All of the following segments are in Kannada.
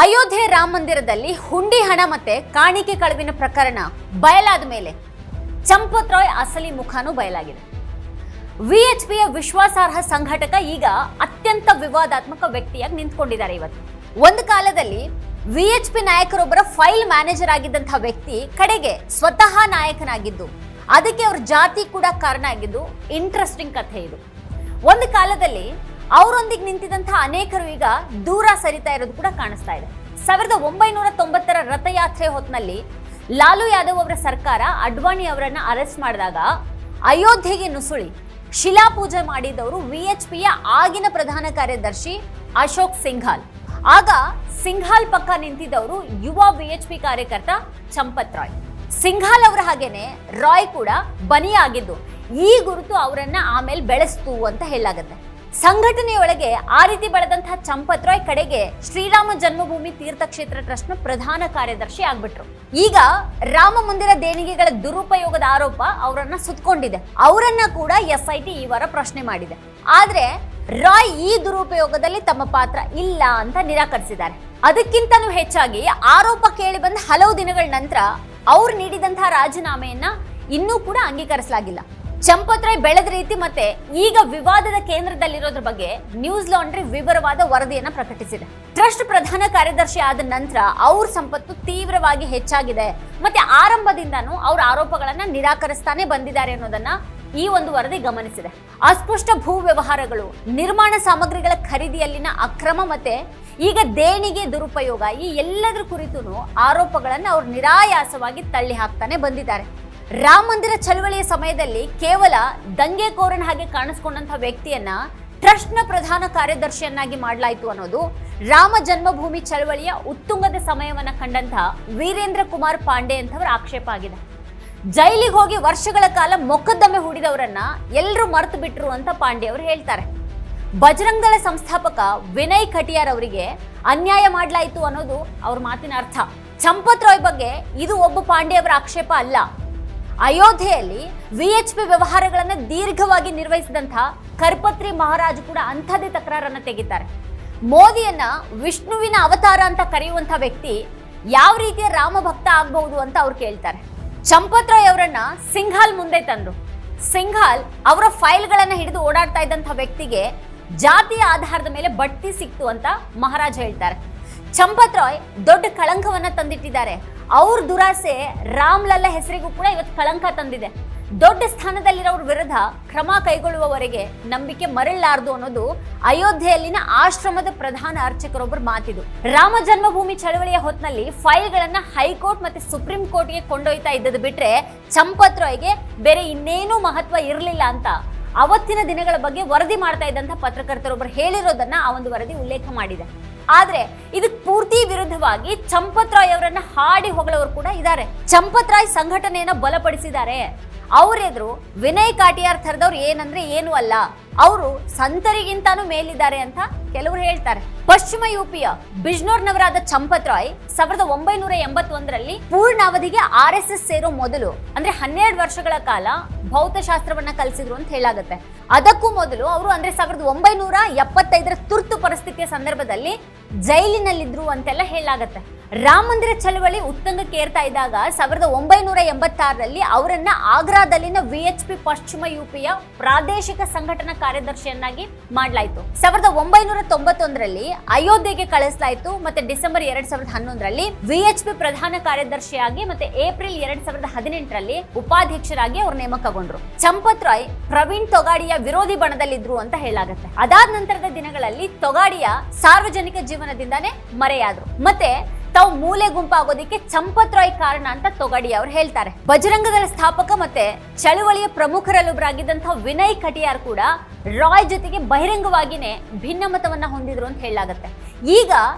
ಅಯೋಧ್ಯೆ ರಾಮ ಮಂದಿರದಲ್ಲಿ ಹುಂಡಿ ಹಣ ಮತ್ತೆ ಕಾಣಿಕೆ ಕಳವಿನ ಪ್ರಕರಣ ಬಯಲಾದ ಮೇಲೆ ಚಂಪತ್ ರಾಯ್ ಅಸಲಿ ಮುಖನೂ ಬಯಲಾಗಿದೆ. ವಿಎಚ್ಪಿಯ ವಿಶ್ವಾಸಾರ್ಹ ಸಂಘಟಕ ಈಗ ಅತ್ಯಂತ ವಿವಾದಾತ್ಮಕ ವ್ಯಕ್ತಿಯಾಗಿ ನಿಂತ್ಕೊಂಡಿದ್ದಾರೆ. ಇವತ್ತು ಒಂದು ಕಾಲದಲ್ಲಿ ವಿಎಚ್ಪಿ ನಾಯಕರೊಬ್ಬರ ಫೈಲ್ ಮ್ಯಾನೇಜರ್ ಆಗಿದ್ದಂತಹ ವ್ಯಕ್ತಿ ಕಡೆಗೆ ಸ್ವತಃ ನಾಯಕನಾಗಿದ್ದು, ಅದಕ್ಕೆ ಅವ್ರ ಜಾತಿ ಕೂಡ ಕಾರಣ ಆಗಿದ್ದು ಇಂಟ್ರೆಸ್ಟಿಂಗ್ ಕಥೆ ಇದು. ಒಂದು ಕಾಲದಲ್ಲಿ ಅವರೊಂದಿಗೆ ನಿಂತಿದ್ದಂತಹ ಅನೇಕರು ಈಗ ದೂರ ಸರಿತಾ ಇರೋದು ಕೂಡ ಕಾಣಿಸ್ತಾ ಇದೆ. 1990ರ ರಥಯಾತ್ರೆ ಹೊತ್ತಿನಲ್ಲಿ ಲಾಲು ಯಾದವ್ ಅವರ ಸರ್ಕಾರ ಅಡ್ವಾಣಿ ಅವರನ್ನ ಅರೆಸ್ಟ್ ಮಾಡಿದಾಗ ಅಯೋಧ್ಯೆಗೆ ನುಸುಳಿ ಶಿಲಾಪೂಜೆ ಮಾಡಿದವರು ವಿಎಚ್ಪಿಯ ಆಗಿನ ಪ್ರಧಾನ ಕಾರ್ಯದರ್ಶಿ ಅಶೋಕ್ ಸಿಂಘಾಲ್. ಆಗ ಸಿಂಘಾಲ್ ಪಕ್ಕ ನಿಂತಿದ್ದವರು ಯುವ ವಿಎಚ್ಪಿ ಕಾರ್ಯಕರ್ತ ಚಂಪತ್ ರಾಯ್. ಸಿಂಘಾಲ್ ಅವರ ಹಾಗೇನೆ ರಾಯ್ ಕೂಡ ಬನಿಯಾಗಿದ್ದು, ಈ ಗುರುತು ಅವರನ್ನ ಆಮೇಲೆ ಬೆಳೆಸ್ತು ಅಂತ ಹೇಳಲಾಗುತ್ತೆ. ಸಂಘಟನೆಯೊಳಗೆ ಆ ರೀತಿ ಬೆಳೆದಂತಹ ಚಂಪತ್ ರಾಯ್ ಕಡೆಗೆ ಶ್ರೀರಾಮ ಜನ್ಮಭೂಮಿ ತೀರ್ಥಕ್ಷೇತ್ರ ಟ್ರಸ್ಟ್ನ ಪ್ರಧಾನ ಕಾರ್ಯದರ್ಶಿ ಆಗ್ಬಿಟ್ರು. ಈಗ ರಾಮ ಮಂದಿರ ದೇಣಿಗೆಗಳ ದುರುಪಯೋಗದ ಆರೋಪ ಅವರನ್ನ ಸುತ್ತಕೊಂಡಿದೆ. ಅವರನ್ನ ಕೂಡ ಎಸ್ಐಟಿ ಈ ವಾರ ಪ್ರಶ್ನೆ ಮಾಡಿದೆ. ಆದ್ರೆ ರಾಯ್ ಈ ದುರುಪಯೋಗದಲ್ಲಿ ತಮ್ಮ ಪಾತ್ರ ಇಲ್ಲ ಅಂತ ನಿರಾಕರಿಸಿದ್ದಾರೆ. ಅದಕ್ಕಿಂತಲೂ ಹೆಚ್ಚಾಗಿ ಆರೋಪ ಕೇಳಿ ಬಂದ ಹಲವು ದಿನಗಳ ನಂತರ ಅವ್ರು ನೀಡಿದಂತಹ ರಾಜೀನಾಮೆಯನ್ನ ಇನ್ನೂ ಕೂಡ ಅಂಗೀಕರಿಸಲಾಗಿಲ್ಲ. ಚಂಪತ್ ರಾಯ್ ಬೆಳೆದ ರೀತಿ ಮತ್ತೆ ಈಗ ವಿವಾದದ ಕೇಂದ್ರದಲ್ಲಿರೋದ್ರ ಬಗ್ಗೆ ನ್ಯೂಸ್ ಲಾಂಡ್ರಿ ವಿವರವಾದ ವರದಿಯನ್ನ ಪ್ರಕಟಿಸಿದೆ. ಟ್ರಸ್ಟ್ ಪ್ರಧಾನ ಕಾರ್ಯದರ್ಶಿ ಆದ ನಂತರ ಅವ್ರ ಸಂಪತ್ತು ತೀವ್ರವಾಗಿ ಹೆಚ್ಚಾಗಿದೆ, ಮತ್ತೆ ಆರಂಭದಿಂದನೂ ಅವ್ರ ಆರೋಪಗಳನ್ನ ನಿರಾಕರಿಸ್ತಾನೆ ಬಂದಿದ್ದಾರೆ ಅನ್ನೋದನ್ನ ಈ ಒಂದು ವರದಿ ಗಮನಿಸಿದೆ. ಅಸ್ಪಷ್ಟ ಭೂ ವ್ಯವಹಾರಗಳು, ನಿರ್ಮಾಣ ಸಾಮಗ್ರಿಗಳ ಖರೀದಿಯಲ್ಲಿನ ಅಕ್ರಮ ಮತ್ತೆ ಈಗ ದೇಣಿಗೆ ದುರುಪಯೋಗ, ಈ ಎಲ್ಲದರ ಕುರಿತು ಆರೋಪಗಳನ್ನ ಅವ್ರು ನಿರಾಯಾಸವಾಗಿ ತಳ್ಳಿ ಹಾಕ್ತಾನೆ ಬಂದಿದ್ದಾರೆ. ರಾಮ ಮಂದಿರ ಚಳವಳಿಯ ಸಮಯದಲ್ಲಿ ಕೇವಲ ದಂಗೆಕೋರನ ಹಾಗೆ ಕಾಣಿಸ್ಕೊಂಡಂತಹ ವ್ಯಕ್ತಿಯನ್ನ ಟ್ರಸ್ಟ್ನ ಪ್ರಧಾನ ಕಾರ್ಯದರ್ಶಿಯನ್ನಾಗಿ ಮಾಡಲಾಯಿತು ಅನ್ನೋದು ರಾಮ ಜನ್ಮಭೂಮಿ ಚಳವಳಿಯ ಉತ್ತುಂಗದ ಸಮಯವನ್ನ ಕಂಡಂತಹ ವೀರೇಂದ್ರ ಕುಮಾರ್ ಪಾಂಡೆ ಅಂತವರ ಆಕ್ಷೇಪ ಆಗಿದೆ. ಜೈಲಿಗೆ ಹೋಗಿ ವರ್ಷಗಳ ಕಾಲ ಮೊಕದ್ದಮೆ ಹೂಡಿದವರನ್ನ ಎಲ್ಲರೂ ಮರೆತು ಬಿಟ್ರು ಅಂತ ಪಾಂಡೆ ಅವರು ಹೇಳ್ತಾರೆ. ಬಜರಂಗ್ ದಳ ಸಂಸ್ಥಾಪಕ ವಿನಯ್ ಕಟಿಯಾರ್ ಅವರಿಗೆ ಅನ್ಯಾಯ ಮಾಡಲಾಯಿತು ಅನ್ನೋದು ಅವ್ರ ಮಾತಿನ ಅರ್ಥ. ಚಂಪತ್ ರಾಯ್ ಬಗ್ಗೆ ಇದು ಒಬ್ಬ ಪಾಂಡೆ ಅವರ ಆಕ್ಷೇಪ ಅಲ್ಲ. ಅಯೋಧ್ಯೆಯಲ್ಲಿ ವಿಎಚ್ಪಿ ವ್ಯವಹಾರಗಳನ್ನು ದೀರ್ಘವಾಗಿ ನಿರ್ವಹಿಸಿದಂತಹ ಕರ್ಪತ್ರಿ ಮಹಾರಾಜ್ ಕೂಡ ಅಂಥದ್ದೇ ತಕರಾರನ್ನ ತೆಗಿತಾರೆ. ಮೋದಿಯನ್ನ ವಿಷ್ಣುವಿನ ಅವತಾರ ಅಂತ ಕರೆಯುವಂತಹ ವ್ಯಕ್ತಿ ಯಾವ ರೀತಿಯ ರಾಮ ಭಕ್ತ ಆಗಬಹುದು ಅಂತ ಅವ್ರು ಕೇಳ್ತಾರೆ. ಚಂಪತ್ ರಾಯ್ ಅವರನ್ನ ಸಿಂಘಾಲ್ ಮುಂದೆ ತಂದ್ರು. ಸಿಂಘಾಲ್ ಅವರ ಫೈಲ್ಗಳನ್ನ ಹಿಡಿದು ಓಡಾಡ್ತಾ ಇದ್ದಂತಹ ವ್ಯಕ್ತಿಗೆ ಜಾತಿಯ ಆಧಾರದ ಮೇಲೆ ಬಡ್ತಿ ಸಿಕ್ತು ಅಂತ ಮಹಾರಾಜ್ ಹೇಳ್ತಾರೆ. ಚಂಪತ್ ರಾಯ್ ದೊಡ್ಡ ಕಳಂಕವನ್ನ ತಂದಿಟ್ಟಿದ್ದಾರೆ. ಅವ್ರ ದುರಾಸೆ ರಾಮ್ಲಲ್ಲ ಹೆಸರಿಗೂ ಕೂಡ ಇವತ್ತು ಕಳಂಕ ತಂದಿದೆ. ದೊಡ್ಡ ಸ್ಥಾನದಲ್ಲಿರೋರ ವಿರುದ್ಧ ಕ್ರಮ ಕೈಗೊಳ್ಳುವವರೆಗೆ ನಂಬಿಕೆ ಮರಳಲಾರದು ಅನ್ನೋದು ಅಯೋಧ್ಯೆಯಲ್ಲಿನ ಆಶ್ರಮದ ಪ್ರಧಾನ ಅರ್ಚಕರೊಬ್ಬರ ಮಾತಿದು. ರಾಮ ಜನ್ಮಭೂಮಿ ಚಳವಳಿಯ ಹೊತ್ತಿನಲ್ಲಿ ಫೈಲ್ಗಳನ್ನ ಹೈಕೋರ್ಟ್ ಮತ್ತೆ ಸುಪ್ರೀಂ ಕೋರ್ಟ್ಗೆ ಕೊಂಡೊಯ್ತಾ ಇದ್ದದ್ದು ಬಿಟ್ರೆ ಚಂಪತ್ ರಾಯ್ಗೆ ಬೇರೆ ಇನ್ನೇನೂ ಮಹತ್ವ ಇರಲಿಲ್ಲ ಅಂತ ಅವತ್ತಿನ ದಿನಗಳ ಬಗ್ಗೆ ವರದಿ ಮಾಡ್ತಾ ಇದ್ದಂತ ಪತ್ರಕರ್ತರೊಬ್ಬರು ಹೇಳಿರೋದನ್ನ ಆ ಒಂದು ವರದಿ ಉಲ್ಲೇಖ ಮಾಡಿದೆ. ಆದ್ರೆ ಇದಕ್ಕೆ ಪೂರ್ತಿ ವಿರುದ್ಧವಾಗಿ ಚಂಪತ್ ರಾಯ್ ಅವರನ್ನ ಹಾಡಿ ಹೊಗಳವರು ಕೂಡ ಇದ್ದಾರೆ. ಚಂಪತ್ ರಾಯ್ ಸಂಘಟನೆಯನ್ನ ಬಲಪಡಿಸಿದ್ದಾರೆ. ಅವರೆದ್ರು ವಿನಯ್ ಕಾಟಿಯಾರ್ ಥರದವ್ರು ಏನಂದ್ರೆ ಏನು ಅಲ್ಲ, ಅವರು ಸಂತರಿಗಿಂತಾನು ಮೇಲಿದ್ದಾರೆ ಅಂತ ಕೆಲವರು ಹೇಳ್ತಾರೆ. ಪಶ್ಚಿಮ ಯುಪಿಯ ಬಿಜ್ನೋರ್ನವರಾದ ಚಂಪತ್ ರಾಯ್ 1981ರಲ್ಲಿ ಪೂರ್ಣಾವಧಿಗೆ RSS ಸೇರೋ ಮೊದಲು ಅಂದ್ರೆ 12 ವರ್ಷಗಳ ಕಾಲ ಭೌತಶಾಸ್ತ್ರವನ್ನ ಕಲಿಸಿದ್ರು ಅಂತ ಹೇಳಾಗುತ್ತೆ. ಅದಕ್ಕೂ ಮೊದಲು ಅವರು ಅಂದ್ರೆ 1975ರ ತುರ್ತು ಪರಿಸ್ಥಿತಿಯ ಸಂದರ್ಭದಲ್ಲಿ ಜೈಲಿನಲ್ಲಿದ್ರು ಅಂತೆಲ್ಲ ಹೇಳಾಗತ್ತೆ. ರಾಮ ಮಂದಿರ ಚಳವಳಿ ಉತ್ತುಂಗಕ್ಕೆ ಏರ್ತಾ ಇದ್ದಾಗ 1986ರಲ್ಲಿ ಅವರನ್ನ ಆಗ್ರಾದಲ್ಲಿನ ವಿಎಚ್ಪಿ ಪಶ್ಚಿಮ ಯುಪಿಯ ಪ್ರಾದೇಶಿಕ ಸಂಘಟನಾ ಕಾರ್ಯದರ್ಶಿಯನ್ನಾಗಿ ಮಾಡಲಾಯಿತು. 1991ರಲ್ಲಿ ಅಯೋಧ್ಯೆಗೆ ಕಳಿಸಲಾಯಿತು. ಮತ್ತೆ ಡಿಸೆಂಬರ್ 2011ರಲ್ಲಿ ವಿಎಚ್ಪಿ ಪ್ರಧಾನ ಕಾರ್ಯದರ್ಶಿಯಾಗಿ ಮತ್ತೆ ಏಪ್ರಿಲ್ 2018ರಲ್ಲಿ ಉಪಾಧ್ಯಕ್ಷರಾಗಿ ಅವರು ನೇಮಕಗೊಂಡ್ರು. ಚಂಪತ್ ರಾಯ್ ಪ್ರವೀಣ್ ತೊಗಾಡಿಯಾ ವಿರೋಧಿ ಬಣದಲ್ಲಿದ್ರು ಅಂತ ಹೇಳಲಾಗುತ್ತೆ. ಅದಾದ ನಂತರದ ದಿನಗಳಲ್ಲಿ ತೊಗಾಡಿಯಾ ಸಾರ್ವಜನಿಕ ಜೀವನದಿಂದಾನೇ ಮರೆಯಾದ್ರು. ಮತ್ತೆ ತಾವು ಮೂಲೆ ಗುಂಪಾಗೋದಿಕ್ಕೆ ಚಂಪತ್ ರಾಯ್ ಕಾರಣ ಅಂತ ತೊಗಾಡಿಯಾ ಅವರು ಹೇಳ್ತಾರೆ. ಬಜರಂಗದಳ ಸ್ಥಾಪಕ ಮತ್ತೆ ಚಳುವಳಿಯ ಪ್ರಮುಖರಲ್ಲೊಬ್ಬರಾಗಿದ್ದಂತಹ ವಿನಯ್ ಕಟಿಯಾರ್ ಕೂಡ ರಾಯ್ ಜೊತೆಗೆ ಬಹಿರಂಗವಾಗಿನೇ ಭಿನ್ನಮತವನ್ನ ಹೊಂದಿದ್ರು ಅಂತ ಹೇಳಲಾಗುತ್ತೆ. ಈಗ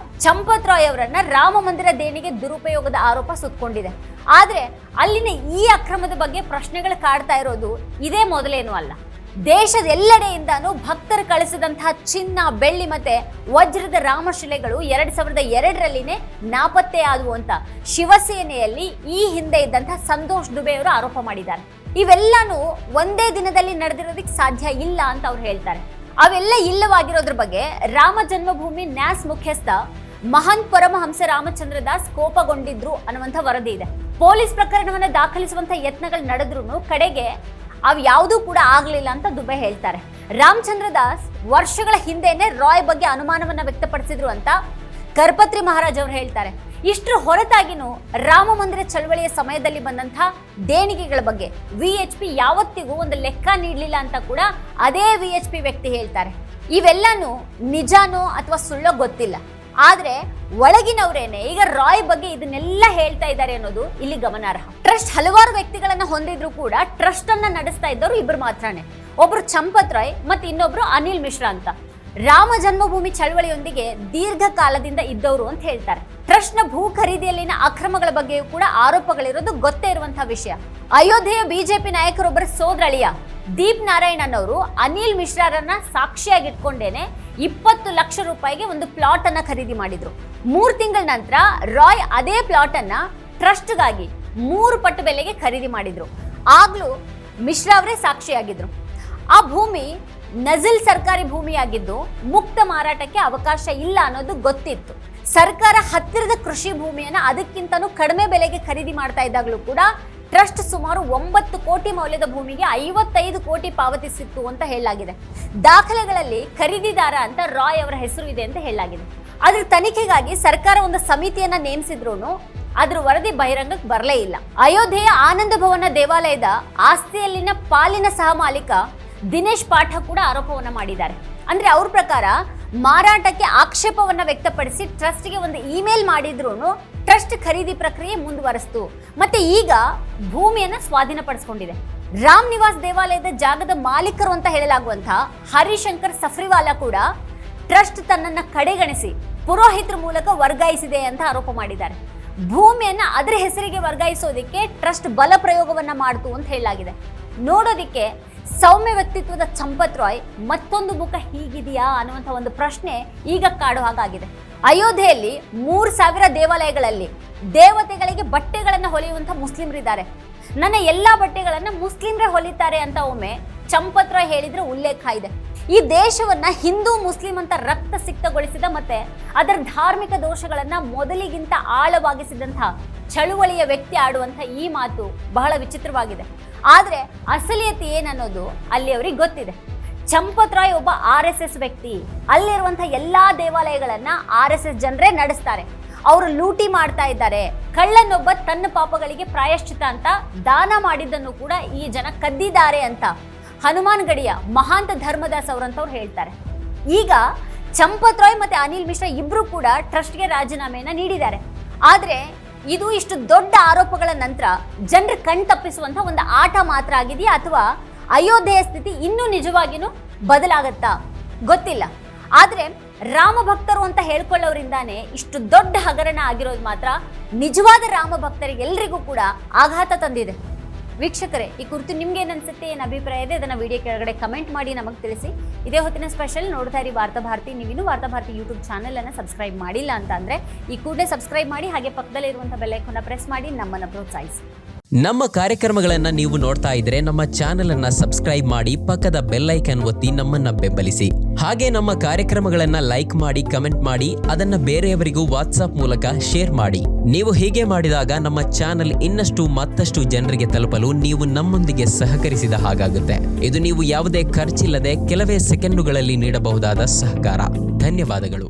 ಚಂಪತ್ ರಾಯ್ ಅವರನ್ನ ರಾಮ ಮಂದಿರ ದೇಣಿಗೆ ದುರುಪಯೋಗದ ಆರೋಪ ಸುತ್ತಕೊಂಡಿದೆ. ಆದ್ರೆ ಅಲ್ಲಿನ ಈ ಅಕ್ರಮದ ಬಗ್ಗೆ ಪ್ರಶ್ನೆಗಳು ಕಾಡ್ತಾ ಇರೋದು ಇದೇ ಮೊದಲೇನೂ ಅಲ್ಲ. ದೇಶದ ಎಲ್ಲೆಡೆಯಿಂದಾನು ಭಕ್ತರು ಕಳಿಸಿದಂತಹ ಚಿನ್ನ, ಬೆಳ್ಳಿ ಮತ್ತೆ ವಜ್ರದ ರಾಮಶಿಲೆಗಳು 2002ರಲ್ಲಿನೇ ನಾಪತ್ತೆ ಆದವು ಅಂತ ಶಿವಸೇನೆಯಲ್ಲಿ ಈ ಹಿಂದೆ ಇದ್ದಂತಹ ಸಂತೋಷ್ ದುಬೆ ಅವರು ಆರೋಪ ಮಾಡಿದ್ದಾರೆ. ಇವೆಲ್ಲಾನು ಒಂದೇ ದಿನದಲ್ಲಿ ನಡೆದಿರೋದಕ್ಕೆ ಸಾಧ್ಯ ಇಲ್ಲ ಅಂತ ಅವ್ರು ಹೇಳ್ತಾರೆ. ಅವೆಲ್ಲ ಇಲ್ಲವಾಗಿರೋದ್ರ ಬಗ್ಗೆ ರಾಮ ಜನ್ಮಭೂಮಿ ನ್ಯಾಸ್ ಮುಖ್ಯಸ್ಥ ಮಹಾನ್ ಪರಮಹಂಸ ರಾಮಚಂದ್ರ ದಾಸ್ ಕೋಪಗೊಂಡಿದ್ರು ಅನ್ನುವಂಥ ವರದಿ ಇದೆ. ಪೊಲೀಸ್ ಪ್ರಕರಣವನ್ನ ದಾಖಲಿಸುವಂತ ಯತ್ನಗಳು ನಡೆದ್ರು ಕಡೆಗೆ ಅವು ಯಾವುದೂ ಕೂಡ ಆಗ್ಲಿಲ್ಲ ಅಂತ ದುಬೆ ಹೇಳ್ತಾರೆ. ರಾಮಚಂದ್ರ ದಾಸ್ ವರ್ಷಗಳ ಹಿಂದೆನೆ ರಾಯ್ ಬಗ್ಗೆ ಅನುಮಾನವನ್ನ ವ್ಯಕ್ತಪಡಿಸಿದ್ರು ಅಂತ ಕರ್ಪತ್ರಿ ಮಹಾರಾಜ್ ಅವರು ಹೇಳ್ತಾರೆ. ಇಷ್ಟರ ಹೊರತಾಗಿನೂ ರಾಮ ಮಂದಿರ ಚಳವಳಿಯ ಸಮಯದಲ್ಲಿ ಬಂದಂತಹ ದೇಣಿಗೆಗಳ ಬಗ್ಗೆ VHP ಯಾವತ್ತಿಗೂ ಒಂದು ಲೆಕ್ಕ ನೀಡಲಿಲ್ಲ ಅಂತ ಕೂಡ ಅದೇ VHP ವ್ಯಕ್ತಿ ಹೇಳ್ತಾರೆ. ಇವೆಲ್ಲಾನು ನಿಜಾನೋ ಅಥವಾ ಸುಳ್ಳೋ ಗೊತ್ತಿಲ್ಲ, ಆದ್ರೆ ಒಳಗಿನವರೇನೆ ಈಗ ರಾಯ್ ಬಗ್ಗೆ ಇದನ್ನೆಲ್ಲ ಹೇಳ್ತಾ ಇದ್ದಾರೆ ಅನ್ನೋದು ಇಲ್ಲಿ ಗಮನಾರ್ಹ. ಟ್ರಸ್ಟ್ ಹಲವಾರು ವ್ಯಕ್ತಿಗಳನ್ನ ಹೊಂದಿದ್ರು ಕೂಡ ಟ್ರಸ್ಟ್ ಅನ್ನ ನಡೆಸ್ತಾ ಇದ್ದವರು ಇಬ್ಬರು ಮಾತ್ರನೇ. ಒಬ್ರು ಚಂಪತ್ ರಾಯ್ ಮತ್ತು ಇನ್ನೊಬ್ರು ಅನಿಲ್ ಮಿಶ್ರಾ ಅಂತ. ರಾಮ ಜನ್ಮಭೂಮಿ ಚಳವಳಿಯೊಂದಿಗೆ ದೀರ್ಘಕಾಲದಿಂದ ಇದ್ದವರು ಅಂತ ಹೇಳ್ತಾರೆ. ಟ್ರಸ್ಟ್ನ ಭೂ ಖರೀದಿಯಲ್ಲಿನ ಅಕ್ರಮಗಳ ಬಗ್ಗೆಯೂ ಕೂಡ ಆರೋಪಗಳಿರೋದು ಗೊತ್ತೇ ಇರುವಂತಹ ವಿಷಯ. ಅಯೋಧ್ಯೆಯ ಬಿಜೆಪಿ ನಾಯಕರೊಬ್ಬರ ಸೋದರಳಿಯ ದೀಪ್ ನಾರಾಯಣನ್ ಅವರು ಅನಿಲ್ ಮಿಶ್ರಾರನ್ನ ಸಾಕ್ಷಿಯಾಗಿಟ್ಕೊಂಡೇನೆ 20 ಲಕ್ಷ ರೂಪಾಯಿಗೆ ಒಂದು ಪ್ಲಾಟ್ ಅನ್ನ ಖರೀದಿ ಮಾಡಿದ್ರು. 3 ತಿಂಗಳ ನಂತರ ರಾಯ್ ಅದೇ ಪ್ಲಾಟ್ ಅನ್ನ ಟ್ರಸ್ಟ್ಗಾಗಿ 3 ಪಟ್ಟು ಬೆಲೆಗೆ ಖರೀದಿ ಮಾಡಿದ್ರು. ಆಗ್ಲೂ ಮಿಶ್ರಾ ಅವರೇ ಸಾಕ್ಷಿಯಾಗಿದ್ರು. ಆ ಭೂಮಿ ನಜಲ್ ಸರ್ಕಾರಿ ಭೂಮಿಯಾಗಿದ್ದು ಮುಕ್ತ ಮಾರಾಟಕ್ಕೆ ಅವಕಾಶ ಇಲ್ಲ ಅನ್ನೋದು ಗೊತ್ತಿತ್ತು. ಸರ್ಕಾರ ಹತ್ತಿರದ ಕೃಷಿ ಭೂಮಿಯನ್ನ ಅದಕ್ಕಿಂತನೂ ಕಡಿಮೆ ಬೆಲೆಗೆ ಖರೀದಿ ಮಾಡ್ತಾ ಇದ್ದಾಗಲೂ ಕೂಡ ಟ್ರಸ್ಟ್ ಸುಮಾರು 9 ಕೋಟಿ ಮೌಲ್ಯದ ಭೂಮಿಗೆ 55 ಕೋಟಿ ಪಾವತಿಸಿತ್ತು ಅಂತ ಹೇಳಲಾಗಿದೆ. ದಾಖಲೆಗಳಲ್ಲಿ ಖರೀದಿದಾರ ಅಂತ ರಾಯ್ ಅವರ ಹೆಸರು ಇದೆ ಅಂತ ಹೇಳಲಾಗಿದೆ. ಆದ್ರೆ ತನಿಖೆಗಾಗಿ ಸರ್ಕಾರ ಒಂದು ಸಮಿತಿಯನ್ನ ನೇಮಿಸಿದ್ರು ಅದ್ರ ವರದಿ ಬಹಿರಂಗಕ್ಕೆ ಬರಲೇ ಇಲ್ಲ. ಅಯೋಧ್ಯೆಯ ಆನಂದ ಭವನ ದೇವಾಲಯದ ಆಸ್ತಿಯಲ್ಲಿನ ಪಾಲಿನ ಸಹ ಮಾಲೀಕ ದಿನೇಶ್ ಪಾಠಕ್ ಕೂಡ ಆರೋಪವನ್ನ ಮಾಡಿದ್ದಾರೆ. ಅಂದ್ರೆ ಅವ್ರ ಪ್ರಕಾರ ಮಾರಾಟಕ್ಕೆ ಆಕ್ಷೇಪವನ್ನ ವ್ಯಕ್ತಪಡಿಸಿ ಟ್ರಸ್ಟ್ಗೆ ಒಂದು ಇಮೇಲ್ ಮಾಡಿದ್ರು ಟ್ರಸ್ಟ್ ಖರೀದಿ ಪ್ರಕ್ರಿಯೆ ಮುಂದುವರೆಸ್ತು. ಮತ್ತೆ ಈಗ ಭೂಮಿಯನ್ನ ಸ್ವಾಧೀನಪಡಿಸಿಕೊಂಡಿದೆ. ರಾಮ್ ನಿವಾಸ್ ದೇವಾಲಯದ ಜಾಗದ ಮಾಲೀಕರು ಅಂತ ಹೇಳಲಾಗುವಂತಹ ಹರಿಶಂಕರ್ ಸಫ್ರಿವಾಲಾ ಕೂಡ ಟ್ರಸ್ಟ್ ತನ್ನನ್ನ ಕಡೆಗಣಿಸಿ ಪುರೋಹಿತರ ಮೂಲಕ ವರ್ಗಾಯಿಸಿದೆ ಅಂತ ಆರೋಪ ಮಾಡಿದ್ದಾರೆ. ಭೂಮಿಯನ್ನ ಅದರ ಹೆಸರಿಗೆ ವರ್ಗಾಯಿಸೋದಕ್ಕೆ ಟ್ರಸ್ಟ್ ಬಲ ಪ್ರಯೋಗವನ್ನ ಮಾಡ್ತು ಅಂತ ಹೇಳಲಾಗಿದೆ. ನೋಡೋದಿಕ್ಕೆ ಸೌಮ್ಯ ವ್ಯಕ್ತಿತ್ವದ ಚಂಪತ್ ರಾಯ್ ಮತ್ತೊಂದು ಮುಖ ಹೀಗಿದೆಯಾ ಅನ್ನುವಂಥ ಒಂದು ಪ್ರಶ್ನೆ ಈಗ ಕಾಡೋ ಹಾಗಾಗಿದೆ. ಅಯೋಧ್ಯೆಯಲ್ಲಿ 3000 ದೇವಾಲಯಗಳಲ್ಲಿ ದೇವತೆಗಳಿಗೆ ಬಟ್ಟೆಗಳನ್ನು ಹೊಲಿಯುವಂಥ ಮುಸ್ಲಿಮರಿದ್ದಾರೆ. ನನ್ನ ಎಲ್ಲಾ ಬಟ್ಟೆಗಳನ್ನ ಮುಸ್ಲಿಮರೇ ಹೊಲಿತಾರೆ ಅಂತ ಒಮ್ಮೆ ಚಂಪತ್ ರಾಯ್ ಹೇಳಿದ್ರೆ ಉಲ್ಲೇಖ ಇದೆ. ಈ ದೇಶವನ್ನ ಹಿಂದೂ ಮುಸ್ಲಿಂ ಅಂತ ರಕ್ತ ಸಿಕ್ತಗೊಳಿಸಿದ ಮತ್ತೆ ಅದರ ಧಾರ್ಮಿಕ ದೋಷಗಳನ್ನ ಮೊದಲಿಗಿಂತ ಆಳವಾಗಿಸಿದಂತಹ ಚಳುವಳಿಯ ವ್ಯಕ್ತಿ ಆಡುವಂಥ ಈ ಮಾತು ಬಹಳ ವಿಚಿತ್ರವಾಗಿದೆ. ಆದ್ರೆ ಅಸಲಿಯತೆ ಏನನ್ನೋದು ಅಲ್ಲಿ ಅವರಿಗೆ ಗೊತ್ತಿದೆ. ಚಂಪತ್ ರಾಯ್ ಒಬ್ಬ RSS ವ್ಯಕ್ತಿ. ಅಲ್ಲಿರುವಂತಹ ಎಲ್ಲಾ ದೇವಾಲಯಗಳನ್ನ RSS ಜನರೇ ನಡೆಸ್ತಾರೆ. ಅವರು ಲೂಟಿ ಮಾಡ್ತಾ ಇದ್ದಾರೆ. ಕಳ್ಳನೊಬ್ಬ ತನ್ನ ಪಾಪಗಳಿಗೆ ಪ್ರಾಯಶ್ಚಿತ ಅಂತ ದಾನ ಮಾಡಿದ್ದನ್ನು ಕೂಡ ಈ ಜನ ಕದ್ದಿದ್ದಾರೆ ಅಂತ ಹನುಮಾನ್ ಗಡಿಯ ಮಹಾಂತ ಧರ್ಮದಾಸ್ ಅವರಂತವ್ರು ಹೇಳ್ತಾರೆ. ಈಗ ಚಂಪತ್ ರಾಯ್ ಮತ್ತೆ ಅನಿಲ್ ಮಿಶ್ರಾ ಇಬ್ರು ಕೂಡ ಟ್ರಸ್ಟ್ಗೆ ರಾಜೀನಾಮೆಯನ್ನ ನೀಡಿದ್ದಾರೆ. ಆದ್ರೆ ಇದು ಇಷ್ಟು ದೊಡ್ಡ ಆರೋಪಗಳ ನಂತರ ಜನರ ಕಣ್ ತಪ್ಪಿಸುವಂತ ಒಂದು ಆಟ ಮಾತ್ರ ಆಗಿದೆಯಾ ಅಥವಾ ಅಯೋಧ್ಯೆಯ ಸ್ಥಿತಿ ಇನ್ನೂ ನಿಜವಾಗಿನೂ ಬದಲಾಗತ್ತಾ ಗೊತ್ತಿಲ್ಲ. ಆದ್ರೆ ರಾಮ ಭಕ್ತರು ಅಂತ ಹೇಳ್ಕೊಳ್ಳೋರಿಂದಾನೇ ಇಷ್ಟು ದೊಡ್ಡ ಹಗರಣ ಆಗಿರೋದು ಮಾತ್ರ ನಿಜವಾದ ರಾಮ ಭಕ್ತರಿಗೆಲ್ಲರಿಗೂ ಕೂಡ ಆಘಾತ ತಂದಿದೆ. ವೀಕ್ಷಕರೇ, ಈ ಕುರಿತು ನಿಮ್ಗೆ ಏನ್ ಅನ್ಸುತ್ತೆ, ಏನ್ ಅಭಿಪ್ರಾಯ ಇದೆ ಅದನ್ನ ವಿಡಿಯೋ ಕೆಳಗಡೆ ಕಮೆಂಟ್ ಮಾಡಿ ನಮಗೆ ತಿಳಿಸಿ. ಇದೇ ಹೊತ್ತಿನ ಸ್ಪೆಷಲ್ ನೋಡ್ತಾ ಇರಿ ವಾರ್ತಾಭಾರತಿ. ನೀವಿನ್ನೂ ವಾರ್ತಾಭಾರತಿ ಯೂಟ್ಯೂಬ್ ಚಾನೆಲ್ ಅನ್ನ ಸಬ್ಸ್ಕ್ರೈಬ್ ಮಾಡಿಲ್ಲ ಅಂತ ಅಂದ್ರೆ ಈ ಕೂಡಲೇ ಸಬ್ಸ್ಕ್ರೈಬ್ ಮಾಡಿ, ಹಾಗೆ ಪಕ್ಕದಲ್ಲಿರುವಂತಹ ಬೆಲ್ ಐಕಾನ್ ಪ್ರೆಸ್ ಮಾಡಿ ನಮ್ಮನ್ನ ಪ್ರೋತ್ಸಾಹಿಸಿ. ನಮ್ಮ ಕಾರ್ಯಕ್ರಮಗಳನ್ನ ನೀವು ನೋಡ್ತಾ ಇದ್ರೆ ನಮ್ಮ ಚಾನೆಲ್ ಅನ್ನ ಸಬ್ಸ್ಕ್ರೈಬ್ ಮಾಡಿ, ಪಕ್ಕದ ಬೆಲ್ ಐಕಾನ್ ಒತ್ತಿ ನಮ್ಮನ್ನ ಬೆಂಬಲಿಸಿ. ಹಾಗೆ ನಮ್ಮ ಕಾರ್ಯಕ್ರಮಗಳನ್ನ ಲೈಕ್ ಮಾಡಿ, ಕಮೆಂಟ್ ಮಾಡಿ, ಅದನ್ನ ಬೇರೆಯವರಿಗೂ ವಾಟ್ಸ್ಆಪ್ ಮೂಲಕ ಶೇರ್ ಮಾಡಿ. ನೀವು ಹೀಗೆ ಮಾಡಿದಾಗ ನಮ್ಮ ಚಾನೆಲ್ ಮತ್ತಷ್ಟು ಜನರಿಗೆ ತಲುಪಲು ನೀವು ನಮ್ಮೊಂದಿಗೆ ಸಹಕರಿಸಿದ ಹಾಗಾಗುತ್ತೆ. ಇದು ನೀವು ಯಾವುದೇ ಖರ್ಚಿಲ್ಲದೆ ಕೆಲವೇ ಸೆಕೆಂಡುಗಳಲ್ಲಿ ನೀಡಬಹುದಾದ ಸಹಕಾರ. ಧನ್ಯವಾದಗಳು.